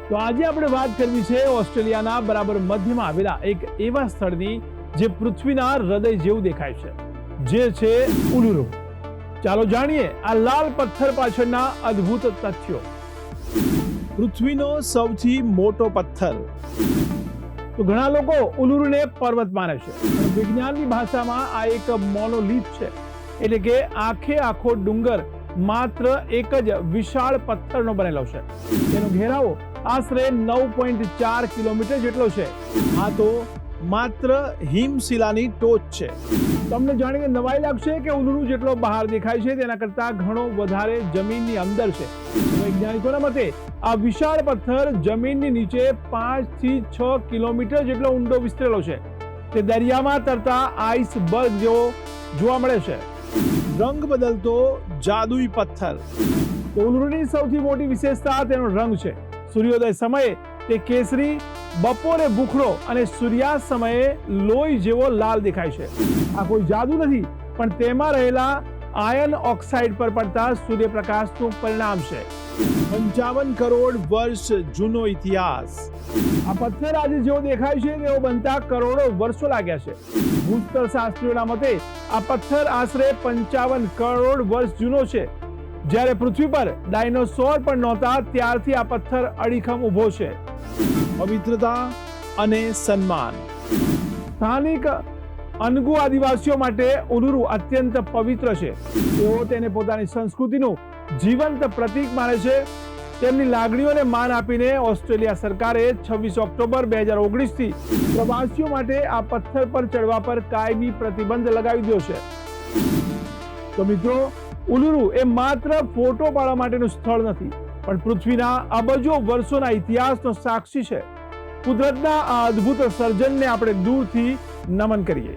તો આજે આપણે વાત કરવી છે ઓસ્ટ્રેલિયાના બરાબર મધ્યમાં આવેલા એક એવા સ્થળની જે પૃથ્વીના હૃદય જેવું દેખાય છે, જે છે ઉલુરુ. ચાલો જાણીએ આ લાલ પથ્થર પાછળના અદ્ભુત તથ્યો. પૃથ્વીનો સૌથી મોટો પથ્થર. તો ઘણા લોકો ઉલુરુને પર્વત માને છે, પણ વિજ્ઞાનની ભાષામાં આ એક મોનોલિથ છે, એટલે કે આખે આખો ડુંગર માત્ર એક જ વિશાળ પથ્થરનો બનેલો છે. તેનો ઘેરાવો આશરે 9.4 કિલોમીટર જેટલો છે. આ તો માત્ર હિમશિલાની ટોચ છે. તમને જાણીને નવાઈ લાગશે કે ઉલુરુ જેટલો બહાર દેખાય છે તેના કરતા ઘણો વધારે જમીનની અંદર છે. વૈજ્ઞાનિકોના મતે આ વિશાળ પથ્થર જમીનની નીચે 5 થી 6 કિલોમીટર જેટલો ઊંડો વિસ્તરેલો છે. તે દરિયામાં તરતા આઈસબર્ગ જેવો જોવા મળે છે. રંગ બદલતો જાદુઈ પથ્થર. ઉલુરુની સૌથી મોટી વિશેષતા તેનો રંગ છે. સૂર્યોદય સમયે તે કેસરી, બપોરે ભૂખરો અને સૂર્યાસ્ત સમયે લોહી જેવો લાલ દેખાય છે. આ કોઈ જાદુ નથી, પણ તેમાં રહેલા આયર્ન ઓક્સાઇડ પર પડતા સૂર્યપ્રકાશનું પરિણામ છે. 55 કરોડ વર્ષ જૂનો ઇતિહાસ. આ પથ્થર આજે જેવો દેખાય છે તેવો બનતા કરોડો વર્ષો લાગ્યા છે. ભૂસ્તર શાસ્ત્રીઓના મતે આ પથ્થર આશરે 55 કરોડ વર્ષ જૂનો છે. જ્યારે પૃથ્વી પર ડાયનોસોર પણ નહોતા ત્યારથી આ પથ્થર અડીખમ ઊભો છે. પવિત્રતા અને સન્માન. સ્થાનિક અનગુ આદિવાસીઓ માટે ઉલુરુ અત્યંત પવિત્ર છે. તેઓ તેને પોતાની સંસ્કૃતિનું જીવંત પ્રતીક માને છે. તેમની લાગણીઓને માન આપીને ઓસ્ટ્રેલિયા સરકારે 26 ઓક્ટોબર 2019 થી પ્રવાસીઓ માટે આ પથ્થર પર ચડવા પર કાયમી પ્રતિબંધ લગાવી દીધો છે. તો મિત્રો, ઉલુરુ એ માત્ર ફોટો પાડવા માટેનું સ્થળ નથી, પણ પૃથ્વીના અબજો વર્ષોના ઇતિહાસનો સાક્ષી છે. કુદરતના આ અદ્ભુત સર્જનને આપણે દૂરથી નમન કરીએ.